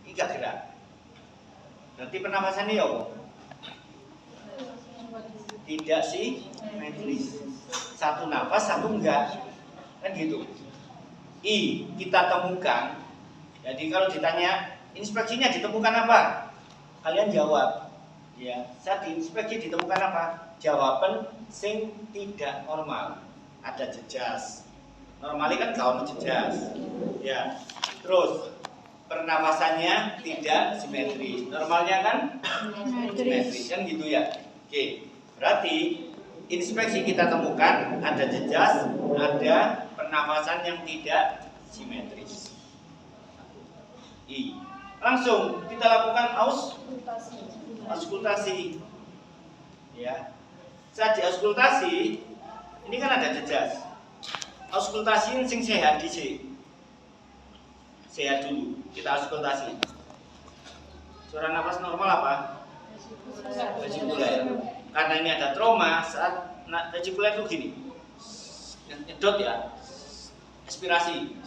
Ini gak gerak. Berarti pernafasannya ya apa? Tidak simetris. Satu nafas, satu enggak. Kan gitu. I kita temukan. Jadi kalau ditanya inspeksinya ditemukan apa? Kalian jawab. Ya, saat diinspeksi ditemukan apa? Jawaban sing tidak normal. Ada jejas. Normalnya kan gak ono jejas. Ya. Terus pernapasannya tidak simetris. Normalnya kan simetris kan gitu ya. Oke. Berarti inspeksi kita temukan ada jejas, ada pernapasan yang tidak simetris. I. Langsung kita lakukan auskultasi. Ya. Saat di auskultasi, ini kan ada jejas. Auskultasi sing sehat dhisik. Sehat dulu. Kita auskultasi. Suara nafas normal apa? Vesikuler. Karena ini ada trauma, saat vesikuler itu gini. Nyedot ya. Aspirasi.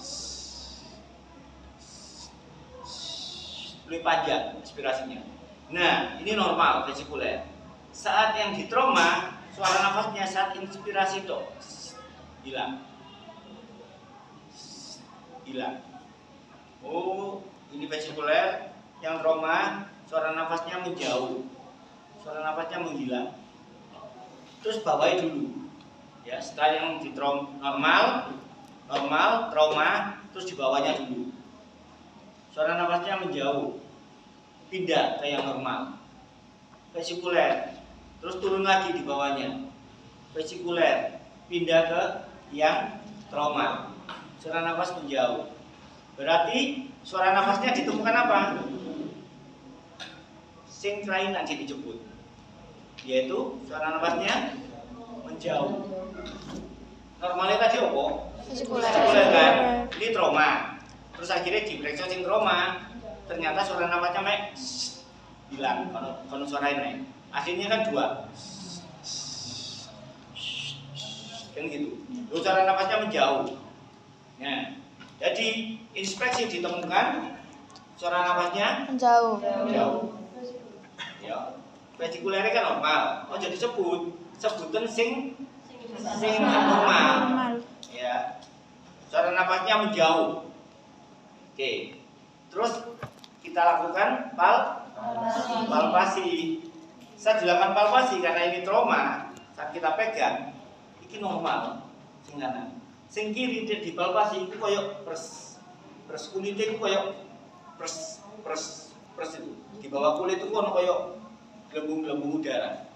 Lebih panjang aspirasinya. Nah, ini normal vesikuler. Saat yang di trauma, suara nafasnya saat inspirasi itu hilang. Oh, ini vesikuler. Yang trauma, suara nafasnya menjauh. Suara nafasnya menghilang. Terus bawahi dulu. Ya, setelah yang di normal, trauma, terus di bawahnya dulu. Suara nafasnya menjauh, pindah ke yang normal. Vesikuler, terus turun lagi di bawahnya. Vesikuler, pindah ke yang trauma. Suara nafas menjauh. Berarti suara nafasnya ditemukan apa? Sing lain nanti dijemput, yaitu suara nafasnya menjauh. Normalnya tadi apa? Vesikuler kan? Ini trauma. Terus akhirnya diperiksa sing trauma, ternyata suara nafasnya hilang, kalau suara ini. Akhirnya kan 2. Kan gitu. Terus suara nafasnya menjauh. Nah, jadi inspeksi ditemukan suara nafasnya menjauh. Ya. Vesikulernya kan normal. Oh, jadi sebutan sing normal. Ya. Suara nafasnya menjauh. Oke, terus kita lakukan palpasi. Saat dilakukan palpasi karena ini trauma, saat kita pegang, ini normal, sing kanan. Sing kiri dipalpasi itu koyok pres kulit itu koyok pres itu. Di bawah kulit itu koyok gelembung-gelembung udara.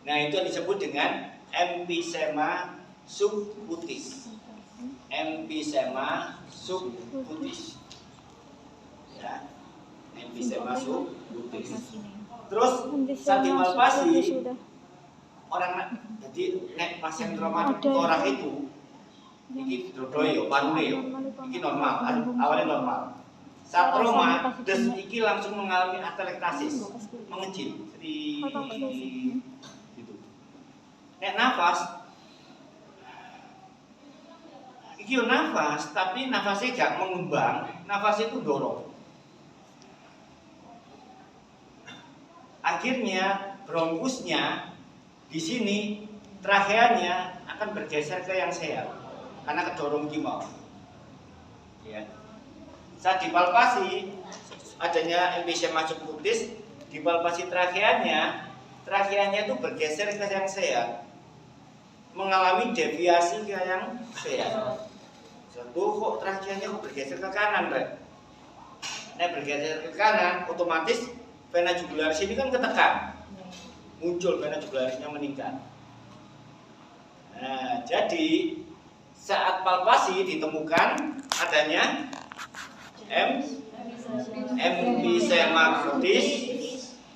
Nah, itu yang disebut dengan emphysema subcutis. Emphysema subcutis. Ya, emphysema subcutis. Terus saat dipalpasi orang jadi nek pasien trauma torak itu iki dodoyo parune yo iki normal awalnya normal. Saat trauma des iki langsung mengalami atelektasis, mengecil gitu. Nek nafas iki yo nafas tapi nafasnya gak mengembang, nafasnya itu dorong. Akhirnya bronkusnya di sini trakeanya akan bergeser ke yang sehat karena kedorong kimau. Ya. Saat dipalpasi adanya emphysema subcutis, dipalpasi trakeanya itu bergeser ke yang sehat, mengalami deviasi ke yang sehat. Satu kok trakeanya kok bergeser ke kanan, Pak? Nah, bergeser ke kanan, otomatis vena jugularis ini kan ketekan, muncul vena jugularisnya meningkat. Nah, jadi saat palpasi ditemukan adanya emphysema cutis,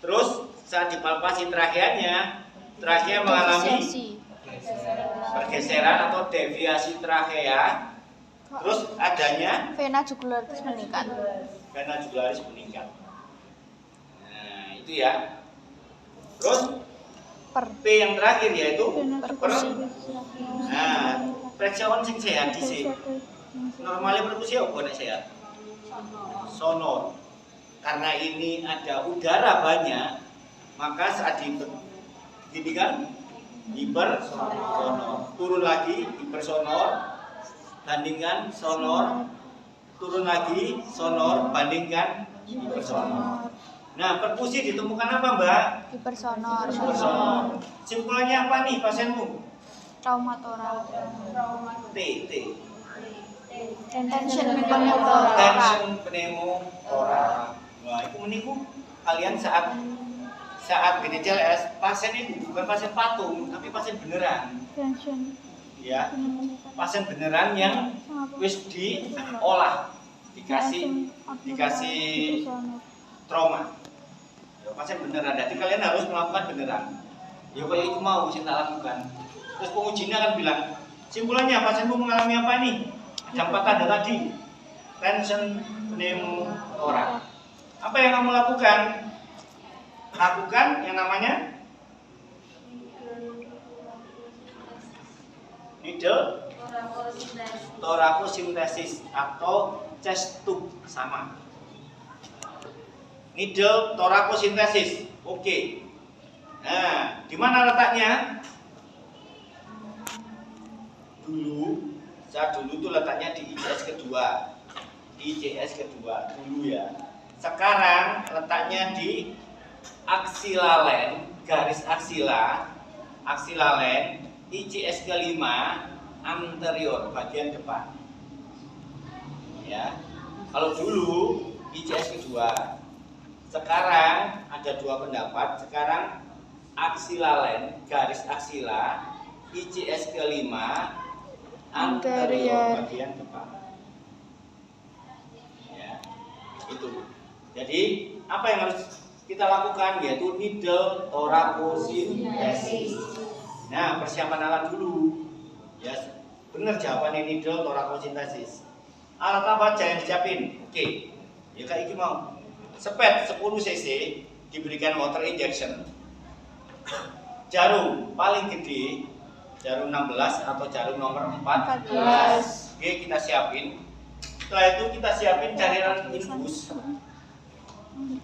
terus saat dipalpasi trakeanya, trakea mengalami pergeseran atau deviasi trakea, terus adanya vena jugularis meningkat. Vena jugularis meningkat. Nah, itu ya. Terus P yang terakhir yaitu periksa sing sehat dhisik. Normalnya perkusi apa nek sehat? Sonor. Karena ini ada udara banyak, maka saat gini kan hipersonor. Turun lagi hipersonor, bandingkan sonor, turun lagi sonor, bandingkan hipersonor. Nah, perkusi ditemukan apa, Mbak? Hipersonor. Hipersonor. Simpulannya apa nih pasienmu? Trauma torak. T. Tension pneumotorak. Tension pneumotorak. Wah, itu meniku kalian saat BDCLS pasien itu bukan pasien patung, tapi pasien beneran. Tension. Ya, pasien beneran yang wis diolah, dikasih trauma. Ya, pasien beneran. Jadi kalian harus melakukan beneran. Ya kayak itu mau saya lakukan. Terus pengujinya akan bilang, simpulannya pasienmu mengalami apa nih? Ada 4 tanda tadi. Tension pneumotorak. Apa yang kamu lakukan? Lakukan yang namanya needle thoracosintesis atau chest tube sama. Needle thoracosintesis. Oke. Nah, di mana letaknya? Dulu tuh letaknya di ICS kedua. Dulu ya. Sekarang letaknya di aksilalen, garis aksilalen ICS kelima anterior bagian depan. Ya. Kalau dulu ICS kedua. Sekarang ada 2 pendapat. Sekarang aksilalen, garis aksila ICS kelima anterior bagian depan. Ya. Itu. Jadi apa yang harus kita lakukan yaitu needle thoracosintesis. Nah, persiapan alat dulu. Ya, benar jawabannya needle thoracosintesis. Alat apa aja yang disiapin? Oke. Ya kayak iki mau. Sepet 10 cc diberikan water injection. Jarum paling gede, jarum 16 atau jarum nomor 14. Oke, kita siapin. Setelah itu kita siapin cairan infus.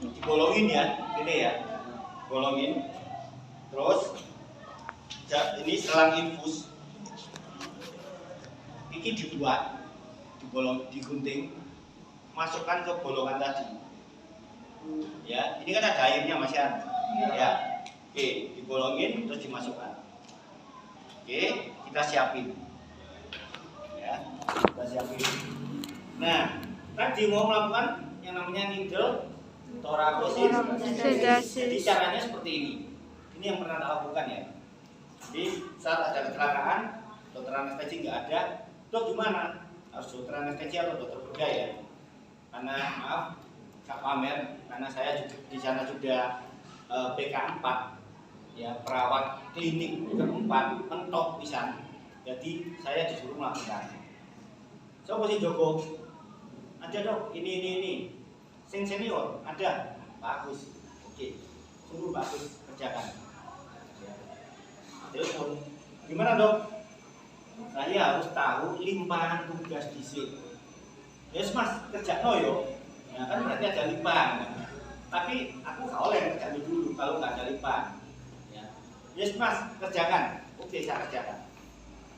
Digolongin ya, ini ya. Golongin. Terus ini selang infus. Ini dibuat, digunting, masukkan ke bolongan tadi. Ya, ini kan ada airnya Mas Yan. Ya. Oke, digolongin terus dimasukkan. Oke, kita siapin. Ya, kita siapin. Nah, tadi mau melakukan yang namanya needle thoracosintesis. Jadi caranya seperti ini. Ini yang pernah kita lakukan ya. Jadi saat ada kecelakaan, dokter anestesi nggak ada, dok gimana? Harus dokter anestesi atau dokter bedah ya. Karena maaf, Kak Pamer, karena saya juga, di sana sudah PK4, ya perawat klinik keempat, mentok pisan. Jadi saya disuruh melakukan. Coba sih Joko, ada dok, ini. Sing senior ada, bagus. Oke, suruh bagus kerjakan. Telepon, gimana dok? Saya harus tahu limpahan tugas dhisik. Yes mas, kerja no yo. Ya kan berarti ada limpahan. Tapi aku gak oleh kerja dulu kalau nggak ada limpahan. Ya. Yes mas, kerjakan. Oke, saya kerjakan.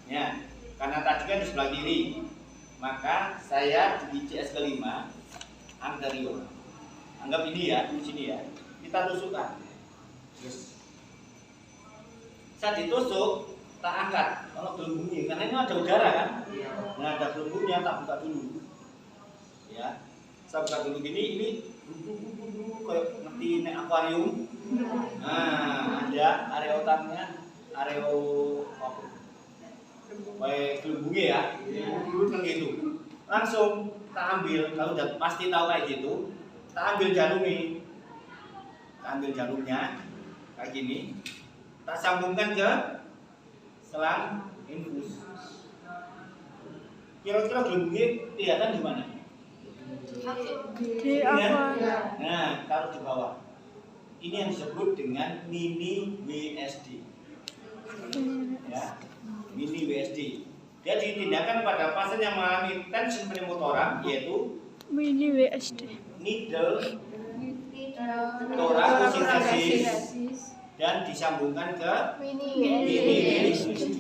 Ya, karena tadi kan di sebelah kiri, maka saya di ICS kelima anterior. Anggap ini ya, di sini ya. Kita tusukkan. Terus saat ditusuk, tak angkat. Kalau gelembungnya, karena ini ada udara kan. Nah, ada gelembungnya, tak buka dulu. Ya, saya buka dulu gini, ini kayak ngerti nek akuarium. Nah, ada areotannya, areo apa? Kayak gelembungnya ya. Dulu kan gitu. Langsung tak ambil, kalau udah pasti tahu kayak gitu, tak ambil jarumnya. Tak ambil jarumnya kayak gini. Tak sambungkan ke selang infus. Kira-kira gelembungnya kelihatan di mana? Di apa? Nah, taruh di bawah. Ini yang disebut dengan mini WSD. Ya, mini WSD. Jadi tindakan pada pasien yang mengalami tension pneumotorak yaitu Mini WSD. needle thoracosintesis dan disambungkan ke Mini mini WSD. WSD.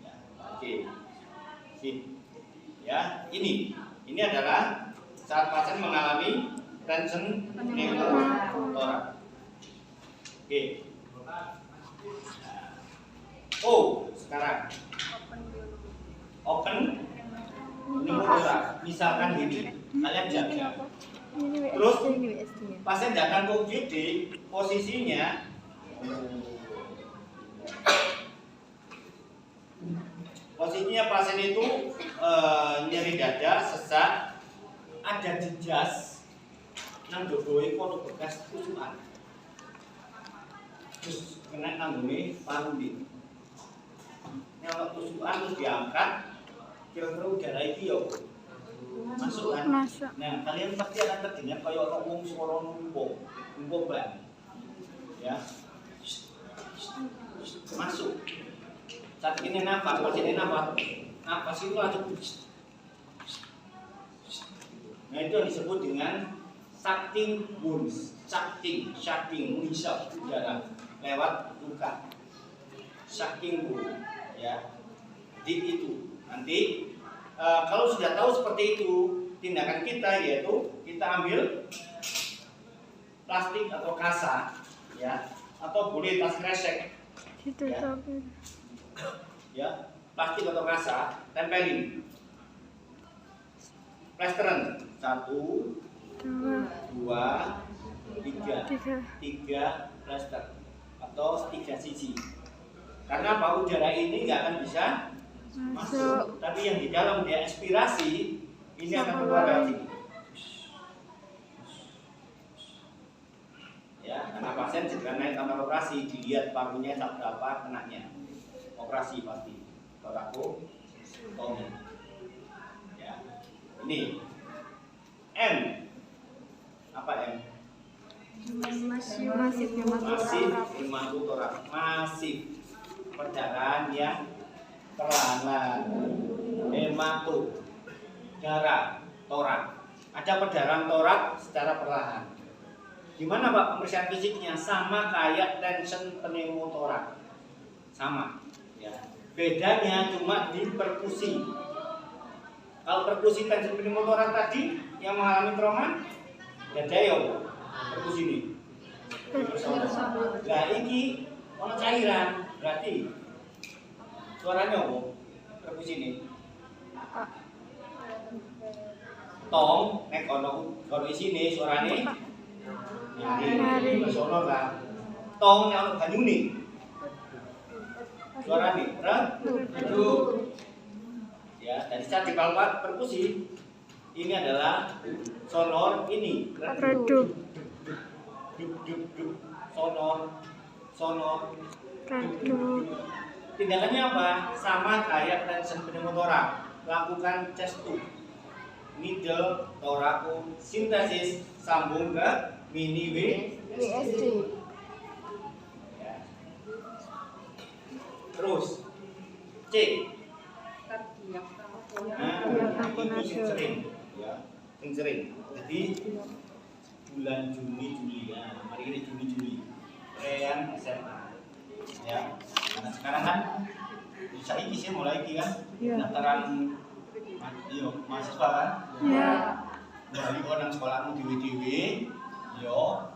Ya, oke. Sip. Ya, ini adalah saat pasien mengalami tension pneumotoraks. Oke. Oh, sekarang open pneumotoraks. Misalkan gini, kalian jaga. Ini Terus WSD, ini WSD. pasien datang ke UGD, posisinya pasien itu nyeri dada, sesak, ada jejas, nang dodoi kono bekas tusukan. Terus kena nanggone paru ini. Nyolok tusukan terus diangkat, kira-kira udara iki yo masuk kan? Masuk. Nah, kalian pasti akan terdengar kayak orang ngomong suara numpuk ban. Ya. Masuk. Saat ini nafas, pasien ini nafas itu langsung. Nah, itu yang disebut dengan sucking wounds, sucking, menghisap udara lewat luka. Sucking wound, ya. Jadi itu. Nanti kalau sudah tahu seperti itu, tindakan kita yaitu kita ambil plastik atau kasa, ya, atau boleh tas kresek, Ditutupin. ya, plastik atau kasa, tempelin, plasteren, 1, 2, 3 plaster atau 3 sisi. Karena apa? Udara ini nggak akan bisa masuk, tapi yang di dalam dia aspirasi ini akan keluar dari sini. Ya, karena pasien segera naik kamar operasi, dilihat parunya tak berapa kenanya. Operasi pasti. Torakotomi. Ya. Ini M. Apa M? Masif hematotoraks. Masif perdarahan yang perlahan, hemato, darah, torak. Ada perdarahan torak secara perlahan. Gimana Pak pemeriksaan fisiknya? Sama kayak tension pneumotoraks. Sama. Ya. Bedanya cuma di perkusi. Kalau perkusi tension pneumotoraks tadi yang mengalami trauma, dada ya perkusi ini. Nah ini ono cairan, berarti suaranya apa? Perkusi ini. Tong, nek ono isine suarane nyari, sonor lah. Tong nek ono banyune. Suarane redup. Ya, dari saat dipalpat perkusi ini adalah sonor ini redup. Dup. Sonor Redup. tindakannya apa? Sama kayak tension pneumotoraks. Lakukan chest tube, needle, thoracosintesis, sambung ke mini WSD. ya. Terus C. Nah, itu sering, ya, sering. Jadi bulan Juni ya, hari ini Juni, yang SMA, ya. Nah, sekarang kan bisa ini sih mulai kan, daftaran mahasiswa kan, Ya. dari orang sekolahmu dewe-dewe, yo,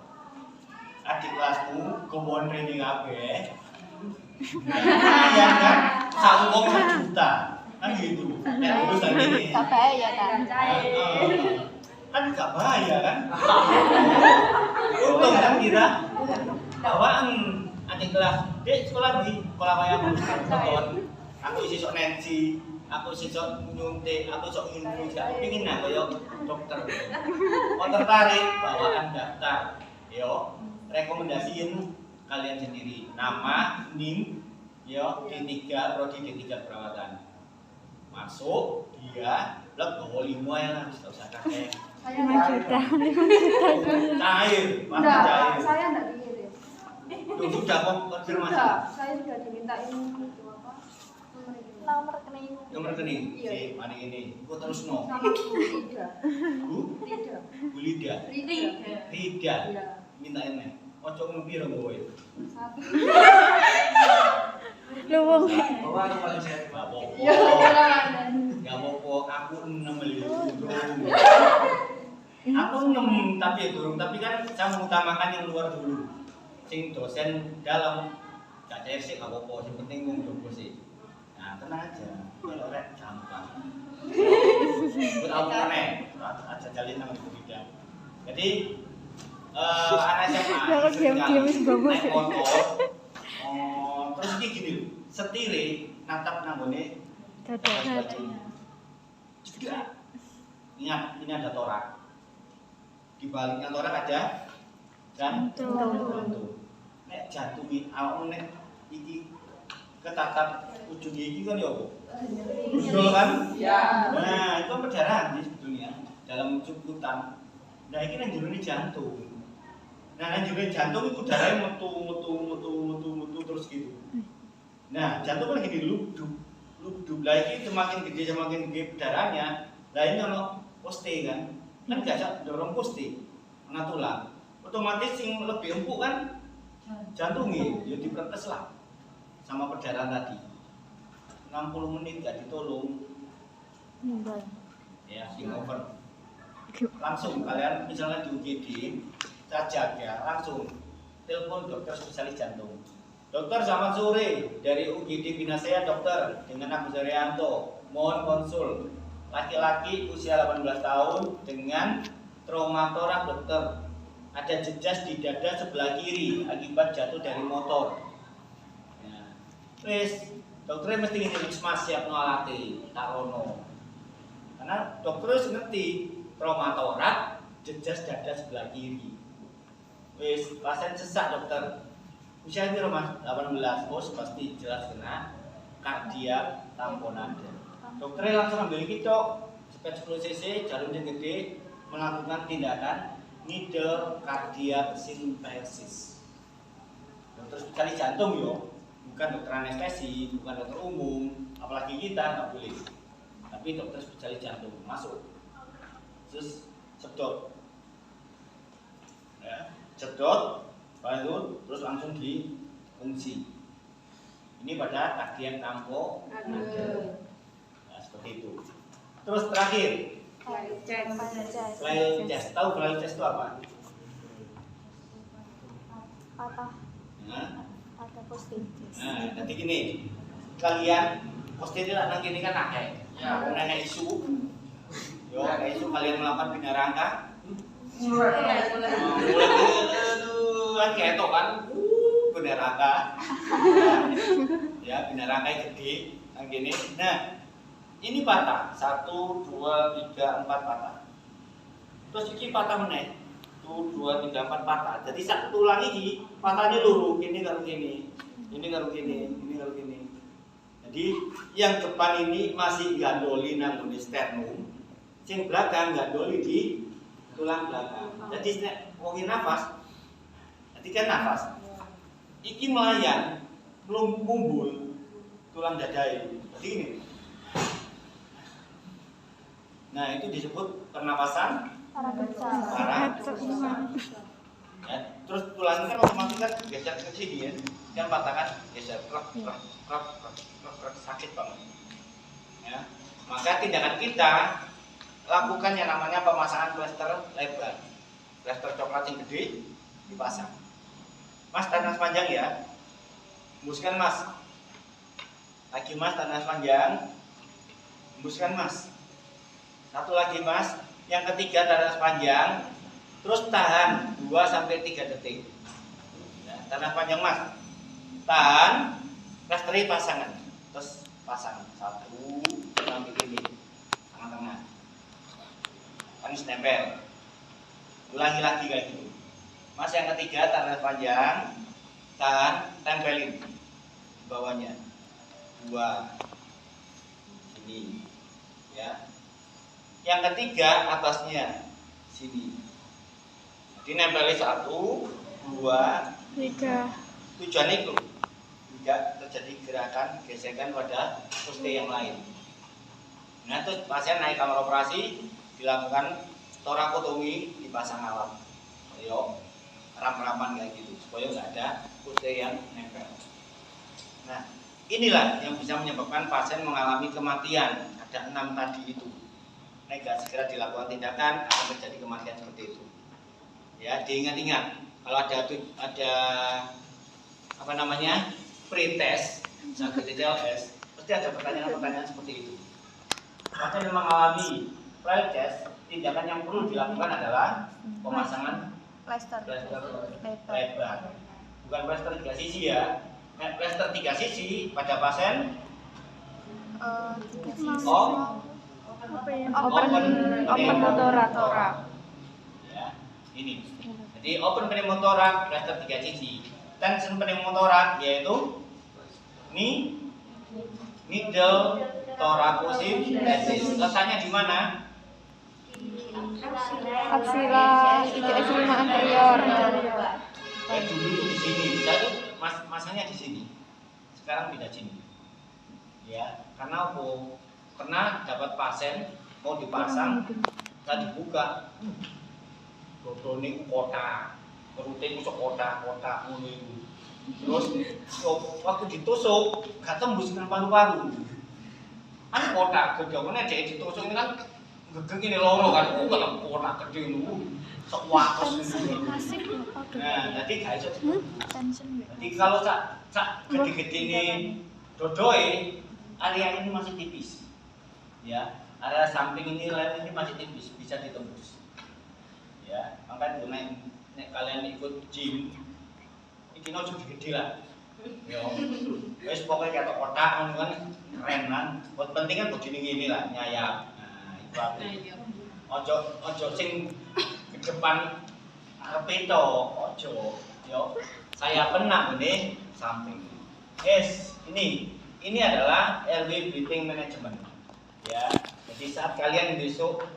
adik kelasmu kebon training kabeh, ya kan, sangkong 1 juta, kan gitu, ya lulus lagi nih. ya kan? Kan gak bahaya kan? Untung kan kita bawaan adik kelas, dek sekolah di sekolah wayang nonton. Aku isi sok Nancy, aku isi sok nyuntik, aku sok nyuntik. Aku pingin nah koyo dokter. Mau tertarik bawaan daftar, yo rekomendasiin kalian sendiri. Nama, NIM, yo D3 prodi D3 perawatan. Masuk dia blok bawa 5 ya lah, tidak usah kakek. 5 juta. Cair, pasti Enggak, cair. saya enggak dikirim. Tuh, sudah konfirmasi. Enggak, saya sudah dimintain itu apa? Nomor rekening. Nomor rekening. Iya. Si, mari ini. Gua terus no. Sama Bu Lida. Bu, Lida. Bu Lida. Rida. Iya. Minta ini. Ojo ngepiro kowe. 1. Luwung. Bawa paling sehat. Bawa. Ya, Nggak apa-apa, aku 6 Aku 6 tapi ya durung, tapi kan saya mengutamakan yang luar dulu. Sing dosen dalam gak cair sih gak apa-apa, yang penting ngomong jopo sih. Nah, tenang aja. Kalau rek gampang. Buat aku aneh, aja jalin nang itu tidak. Jadi anak SMA Kalau diam-diam wis bagus. naik motor. Terus iki gini lho, setire natap nang gone Dada. juga. Ingat, ini ada torak. Di baliknya torak ada jantung. Nek jantung iki awakmu nek iki ketatap ujungnya iki kan ya apa? Betul kan? Ya. Nah, itu perdarahan di sebetulnya dalam cukutan. Nah, ini yang jero jantung. Nah, yang jero jantung itu darahnya metu terus gitu. Nah, jantung kan gini lubdub. Lah iki semakin gede perdarahannya. Lah ini ono poste kan. Kan gak dorong poste. Ana tulang. Otomatis yang lebih empuk kan jantungnya, ya diprotes lah sama perdarahan tadi. 60 menit gak ditolong, ya di over. Langsung kalian misalnya di UGD, saya jaga langsung telepon dokter spesialis jantung. Dokter selamat sore, dari UGD Binasea dokter dengan Agus Arianto, mohon konsul. Laki-laki usia 18 tahun dengan trauma torak dokter. Ada jejas di dada sebelah kiri akibat jatuh dari motor. Ya. Terus dokternya mesti ngene Mas siap nolati tarono. Karena dokter harus ngerti trauma torak, jejas dada sebelah kiri. Wis pasien sesak dokter. Usia piro Mas? 18. Oh, pasti jelas kena kardiak tamponade. Dokternya langsung ambil iki tok, sepet 10 cc jarum yang gede melakukan tindakan needle cardiac synthesis. Dokter spesialis jantung yo, bukan dokter anestesi, bukan dokter umum, apalagi kita nggak boleh. Tapi dokter spesialis jantung masuk, terus sedot, ya, sedot, baru terus langsung diungsi. Ini pada cardiac tamponade. Nah, seperti itu. Terus terakhir. Flying chest, tahu flying chest itu apa? Patah posting. Nah, nanti gini, kalian posting lah nanti ini kan akeh. Ya, nenek isu, yo nenek isu kalian melakukan bina rangka. Kan kayak itu kan, bina rangka. Ya, bina rangka gede, yang gini. Nah. Ini patah, 1, 2, 3, 4 patah. Terus ini patah meneh, 1, 2, 3, 4 patah. Jadi satu tulang ini patahnya lurus, ini karo gini, ini karo gini, ini karo gini. Jadi yang depan ini masih gandoli nang sternum, yang belakang gandoli di tulang belakang. Jadi wong nafas, ketika nafas, iki melayang, belum kumpul tulang dada ini. Jadi ini. Nah, itu disebut pernapasan paradoksal. Ya, terus tulangnya kan otomatis kan geser ke sini ya. Kan patahkan geser krok sakit banget. Ya. Maka tindakan kita lakukan yang namanya pemasangan plester lebar. Plester coklat yang gede dipasang. Mas, tarik nafas panjang ya. Hembuskan Mas. Lagi Mas, tarik nafas panjang. Hembuskan Mas. Satu lagi Mas, yang ketiga tarik nafas panjang, terus tahan 2-3 detik. Ya, tarik nafas panjang Mas, tahan, plasteri pasangan, terus pasang 1 sampai ini, tengah-tengah, panis nempel, ulangi lagi kayak gitu. Mas yang ketiga tarik nafas panjang, tahan, tempelin bawahnya, 2, sini, ya. Yang ketiga atasnya sini. Jadi nempeli 1, 2, 3. Tujuannya itu tidak terjadi gerakan gesekan pada poste yang lain. Nah, terus pasien naik kamar operasi dilakukan torakotomi, dipasang alat. Ayo ram-raman kayak gitu supaya nggak ada poste yang nempel. Nah, inilah yang bisa menyebabkan pasien mengalami kematian. Ada ada 6 tadi itu. Nek nggak segera dilakukan tindakan akan terjadi kematian seperti itu. Ya, diingat-ingat kalau ada apa namanya pretest sakit TLS, pasti ada pertanyaan-pertanyaan seperti itu. Pasien yang mengalami flight test, tindakan yang perlu dilakukan adalah pemasangan Plester. lebar, bukan plester 3 sisi ya. Plester 3 sisi pada pasien Apa ya? Open motorak. ya, ini. Jadi open pneumotorak plester 3 sisi. Tension pneumotorak yaitu middle thoracosis. Letaknya di mana? Aksila 3S5 anterior. Dulu itu di sini, saya tuh masanya di sini. Sekarang pindah sini. Ya, karena apa? Pernah dapat pasien mau dipasang, nggak dibuka. Dodone kotak, perutnya kusuk kotak ngono itu. Terus waktu ditusuk nggak tembus ke paru-paru. Kan kotak gede, mana dia ditusuk ini kan gegeng ini loro kan, kalau kotak gede itu sekwatos ini. Nah, jadi gak iso. Jadi kalau sak gede-gede ini dodoe, area ini masih tipis. Ya, area samping ini lain ini masih tipis, bisa ditembus. Ya, makanya nek kalian ikut gym, iki no gede lah. Yo, wes pokoknya kayak kotak kan keren kan. Buat penting kan begini gini lah, nyayap. Nah, itu aku. Ojo sing ke depan arep itu, ojo. Yo, saya pernah ini samping. Yes, ini adalah airway breathing management. Ya, jadi saat kalian besok